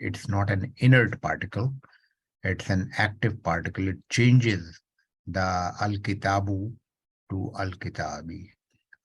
it's not an inert particle, it's an active particle. It changes the al-kitabu to al-kitabi.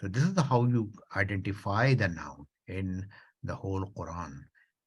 So this is how you identify the noun in the whole Quran.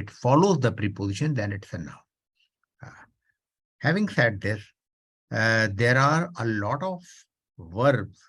it follows the preposition, then it's a noun. Having said this, there are a lot of verbs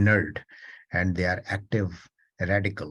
inert and they are active radical,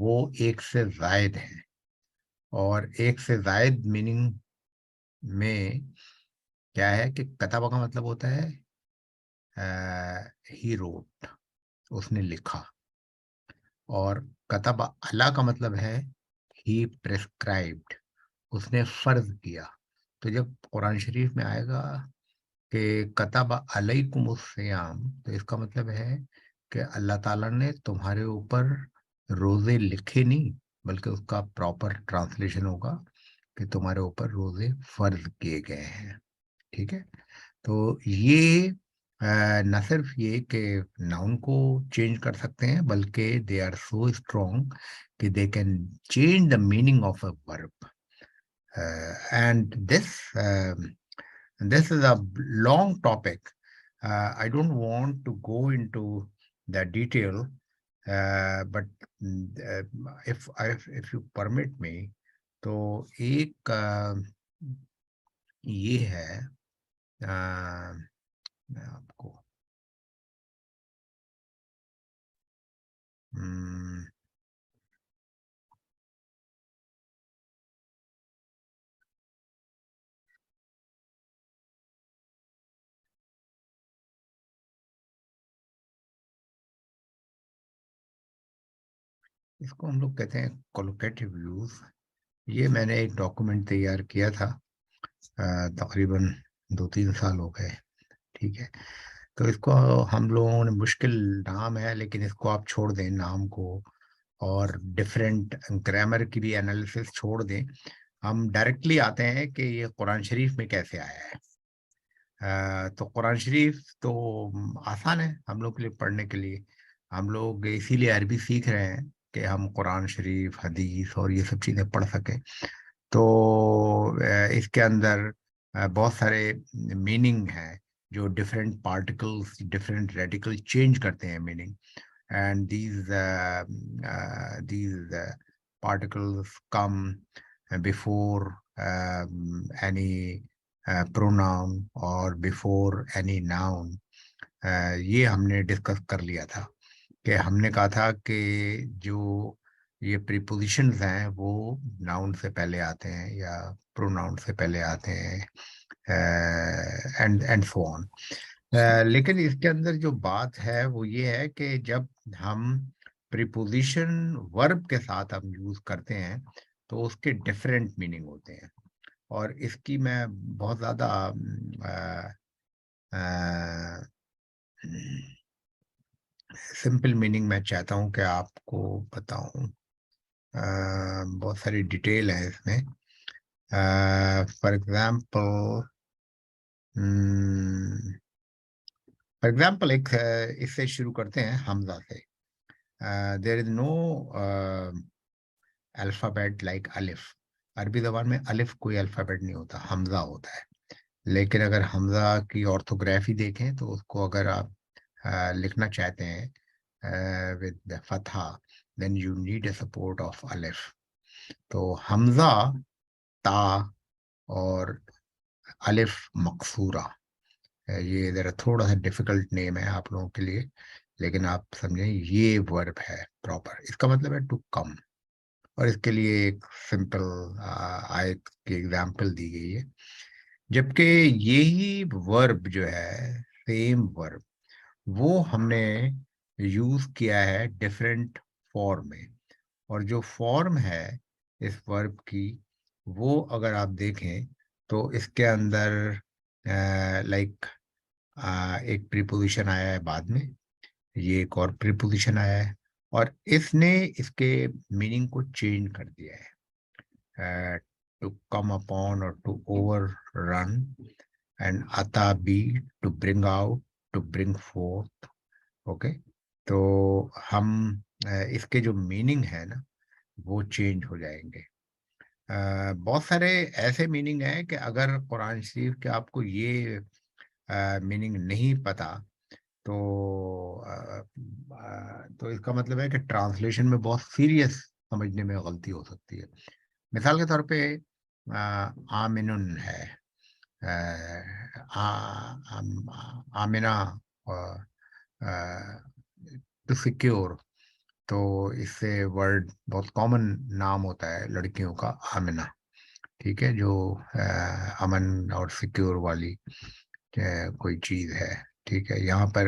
وہ ایک سے زائد ہیں، اور ایک سے زائد meaning میں کیا ہے کہ کتابہ کا مطلب ہوتا ہے ہی روٹ، اس نے لکھا، اور کتابہ اللہ کا مطلب ہے ہی پرسکرائبڈ، اس نے فرض کیا۔ تو جب قرآن شریف میں آئے گا کہ کتب علیکم الصیام، تو اس کا مطلب ہے کہ اللہ تعالیٰ نے تمہارے اوپر روزے لکھے نہیں، بلکہ اس کا پراپر ٹرانسلیشن ہوگا کہ تمہارے اوپر روزے فرض کیے گئے ہیں، ٹھیک ہے؟ تو یہ نہ صرف یہ کہ ناؤن کو چینج کر سکتے ہیں، بلکہ دے آر سو اسٹرانگ کہ they can change the meaning of a verb. And this is a long topic. I don't want to go into the detail, but if you permit me, تو ایک یہ ہے، میں آپ کو اس کو ہم لوگ کہتے ہیں کولوکیٹو یوز. یہ میں نے ایک ڈاکومنٹ تیار کیا تھا، تقریباً 2-3 سال ہو گئے، ٹھیک ہے؟ تو اس کو ہم لوگوں نے، مشکل نام ہے لیکن اس کو آپ چھوڑ دیں نام کو، اور ڈفرینٹ گرامر کی بھی انالیسس چھوڑ دیں. ہم ڈائریکٹلی آتے ہیں کہ یہ قرآن شریف میں کیسے آیا ہے. تو قرآن شریف تو آسان ہے ہم لوگ کے لیے پڑھنے کے لیے. ہم لوگ اسی لیے عربی سیکھ رہے ہیں کہ ہم قرآن شریف، حدیث اور یہ سب چیزیں پڑھ سکیں. تو اس کے اندر بہت سارے میننگ ہیں جو different particles, different radical change کرتے ہیں meaning. And these particles come before any pronoun or before any noun. یہ ہم نے ڈسکس کر لیا تھا کہ ہم نے کہا تھا کہ جو یہ پریپوزیشنز ہیں وہ ناؤن سے پہلے آتے ہیں یا پروناؤن سے پہلے آتے ہیں، اینڈ سو آن. لیکن اس کے اندر جو بات ہے وہ یہ ہے کہ جب ہم پریپوزیشن ورب کے ساتھ ہم یوز کرتے ہیں تو اس کے ڈفرینٹ میننگ ہوتے ہیں. اور اس کی میں بہت زیادہ سمپل میننگ میں چاہتا ہوں کہ آپ کو بتاؤں. بہت ساری ڈیٹیل ہے اس میں. فار ایگزامپل ایک اس سے شروع کرتے ہیں حمزہ سے. دیر از نو الفابیٹ لائک الف. عربی زبان میں الف کوئی الفابیٹ نہیں ہوتا، حمزہ ہوتا ہے. لیکن اگر حمزہ کی آرتھوگرافی دیکھیں تو اس کو اگر آپ لکھنا چاہتے ہیں with فتحہ، then you need a support of الف. تو حمزہ، تا اور الف مقصورہ، یہ ذرا تھوڑا سا ڈیفیکلٹ نیم ہے آپ لوگوں کے لیے، لیکن آپ سمجھیں یہ ورب ہے پراپر. اس کا مطلب ہے ٹو کم، اور اس کے لیے ایک سمپل آیت کی ایگزامپل دی گئی ہے. جبکہ یہی ورب جو ہے، سیم ورب، وہ ہم نے یوز کیا ہے ڈفرینٹ فارم میں. اور جو فارم ہے اس ورب کی، وہ اگر آپ دیکھیں تو اس کے اندر لائک ایک پریپوزیشن آیا ہے بعد میں، یہ ایک اور پریپوزیشن آیا ہے، اور اس نے اس کے میننگ کو چینج کر دیا ہے. ٹو کم اپون اور to overrun, and utter be to bring out, to bring forth. Okay, تو ہم اس کے جو میننگ ہے نا وہ چینج ہو جائیں گے. بہت سارے ایسے میننگ ہیں کہ اگر قرآن شریف کے آپ کو یہ میننگ نہیں پتا تو اس کا مطلب ہے کہ ٹرانسلیشن میں بہت سیریس سمجھنے میں غلطی ہو سکتی ہے. مثال کے طور پہ آمنن ہے، آمنہ ٹو سیکیور. تو اس سے ورڈ بہت کامن نام ہوتا ہے لڑکیوں کا آمنہ، ٹھیک ہے، جو امن اور سیکیور والی کوئی چیز ہے، ٹھیک ہے۔ یہاں پر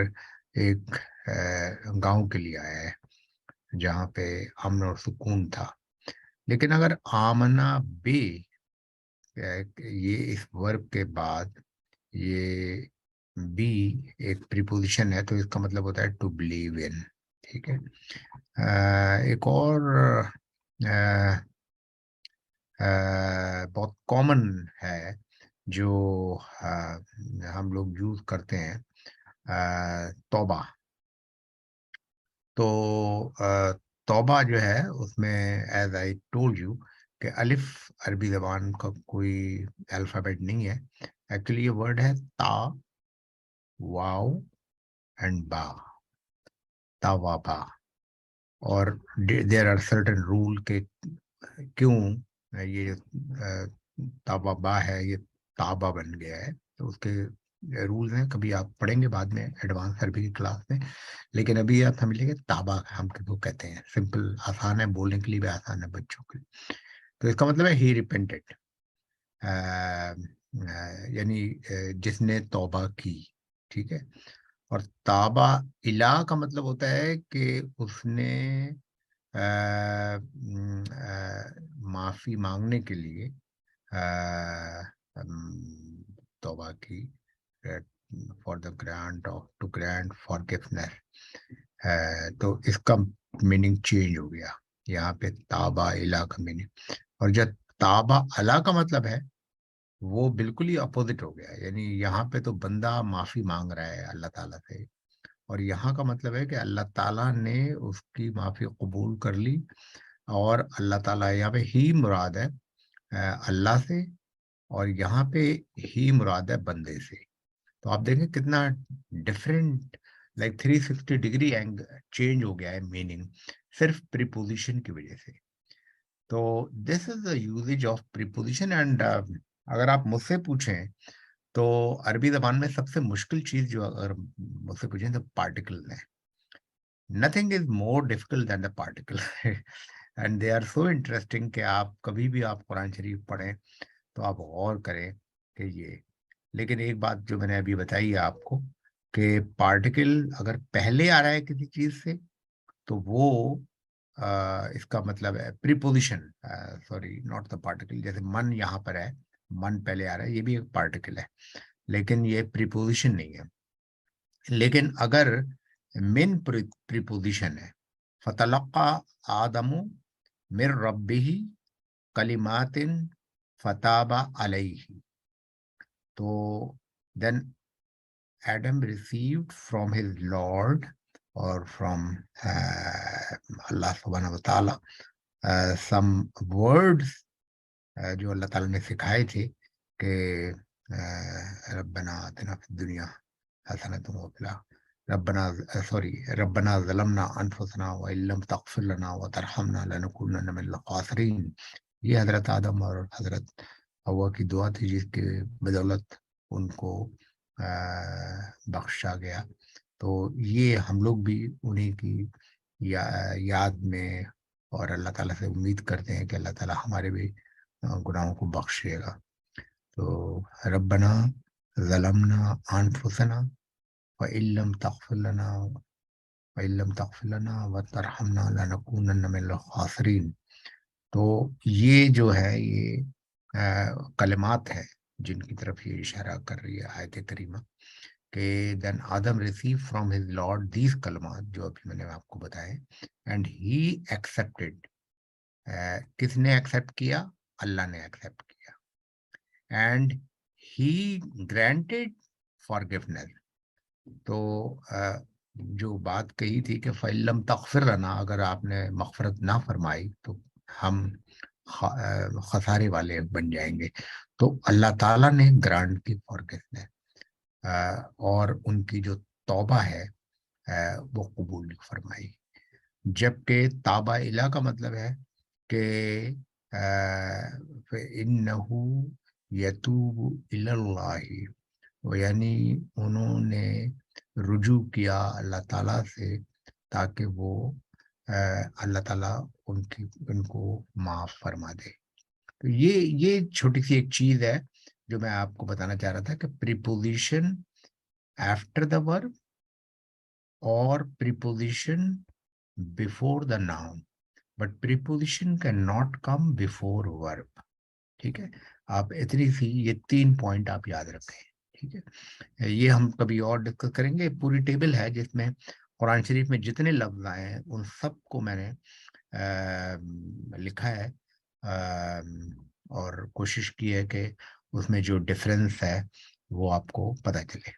ایک گاؤں کے لیے آیا ہے جہاں پہ امن اور سکون تھا، لیکن اگر آمنہ بے یہ اس ورب کے بعد یہ بی ایک پریپوزیشن ہے تو اس کا مطلب ہوتا ہے ٹو بلیو ان، ٹھیک ہے۔ ایک اور بہت کامن ہے جو ہم لوگ یوز کرتے ہیں، توبہ۔ تو توبہ جو ہے اس میں ایز آئی ٹولڈ یو کہ الف عربی زبان کا کوئی الفابیٹ نہیں ہے، ایکچولی یہ ورڈ ہے تا واو اینڈ با، تا وا با، اور دیر آر سرٹن رول کہ کیوں یہ تابا با ہے یہ تابا بن گیا ہے، تو اس کے رولز ہیں، کبھی آپ پڑھیں گے بعد میں ایڈوانس عربی کی کلاس میں، لیکن ابھی آپ سمجھ لیں گے تابا ہم کو کہتے ہیں، سمپل آسان ہے، بولنے کے لیے بھی آسان ہے بچوں کے لیے۔ تو اس کا مطلب ہے ہی ریپینٹڈ، یعنی جس نے توبہ کی، ٹھیک ہے۔ اور تابا الہ کا مطلب ہوتا ہے کہ اس نے معافی مانگنے کے لیے توبہ کی، for the grant of two grant forgiveness, تو اس کا میننگ چینج ہو گیا، یہاں پہ تابا الہ کا میننگ، اور جب تابا الہ کا مطلب ہے وہ بالکل ہی اپوزٹ ہو گیا، یعنی یہاں پہ تو بندہ معافی مانگ رہا ہے اللہ تعالیٰ سے، اور یہاں کا مطلب ہے کہ اللہ تعالیٰ نے اس کی معافی قبول کر لی، اور اللہ تعالیٰ یہاں پہ ہی مراد ہے اللہ سے، اور یہاں پہ ہی مراد ہے بندے سے۔ تو آپ دیکھیں کتنا ڈفرینٹ، لائک 360 ڈگری چینج ہو گیا ہے میننگ صرف پریپوزیشن کی وجہ سے۔ تو this is the usage of preposition, and اگر آپ مجھ سے پوچھیں تو عربی زبان میں سب سے مشکل چیز جو اگر مجھ سے پوچھیں تو پارٹیکل ہے۔ Nothing is more difficult than the particle, and they are so interesting کہ آپ کبھی بھی آپ قرآن شریف پڑھیں تو آپ غور کریں کہ یہ، لیکن ایک بات جو میں نے ابھی بتائی ہے آپ کو کہ پارٹیکل اگر پہلے آ رہا ہے کسی چیز سے تو وہ اس کا مطلب ہے preposition, sorry not the particle, جیسے من یہاں پر ہے، من پہلے آ رہا ہے، یہ بھی ایک پارٹیکل ہے لیکن یہ پریپوزیشن نہیں ہے۔ لیکن اگر من پریپوزیشن ہے، فتلقى آدم من ربه کلمات فتاب علیہ، تو then Adam received from his Lord or from Allah subhanahu wa ta'ala some words جو اللہ تعالیٰ نے سکھائے تھے کہ ربنا آتنا فی الدنیا حسنۃ وفی ربنا ظلمنا انفسنا وان لم تغفر لنا وترحمنا لنکونن من الخاسرین، یہ حضرت آدم اور حضرت حوا کی دعا تھی جس کے بدولت ان کو بخشا گیا۔ تو یہ ہم لوگ بھی انہیں کی یاد میں اور اللہ تعالیٰ سے امید کرتے ہیں کہ اللہ تعالیٰ ہمارے بھی گناہوں کو بخشے گا۔ تو ربنا ظلمنا انفسنا وان لم تغفر لنا وترحمنا لنکونن من الخاسرین، تو یہ جو ہے یہ کلمات ہے جن کی طرف یہ اشارہ کر رہی ہے آیت کریمہ کہ دین آدم receive from his lord these کلمات جو ابھی میں نے آپ کو بتائے، اینڈ ہی ایکسیپٹیڈ، کس نے ایکسیپٹ کیا؟ اللہ نے ایکسیپٹ کیا، اینڈ ہی گرانٹیڈ فارگیونیس، تو جو بات کہی تھی کہ فَإِلَّمْ تَغْفِرْ لَنَا، اگر آپ نے مغفرت نہ فرمائی تو ہم خسارے والے بن جائیں گے، تو اللہ تعالیٰ نے گرانٹ کی فارگیونیس، اور ان کی جو توبہ ہے وہ قبول فرمائی، جبکہ تابہ الہ کا مطلب ہے کہ فَإِنَّهُ يَتُوبُ إِلَى اللَّهِ، یعنی انہوں نے رجوع کیا اللہ تعالیٰ سے تاکہ وہ اللہ تعالیٰ ان کو معاف فرما دے. تو یہ چھوٹی سی ایک چیز ہے جو میں آپ کو بتانا چاہ رہا تھا کہ preposition after the verb or preposition before the noun, but preposition cannot come before verb. ٹھیک ہے, آپ اتنی سی یہ 3 پوائنٹ آپ یاد رکھیں. ٹھیک ہے, یہ ہم کبھی اور ڈسکس کریں گے. پوری ٹیبل ہے جس میں قرآن شریف میں جتنے لفظ آئے ہیں ان سب کو میں نے لکھا ہے, اور کوشش کی ہے کہ اس میں جو ڈفرینس ہے وہ آپ کو پتہ چلے.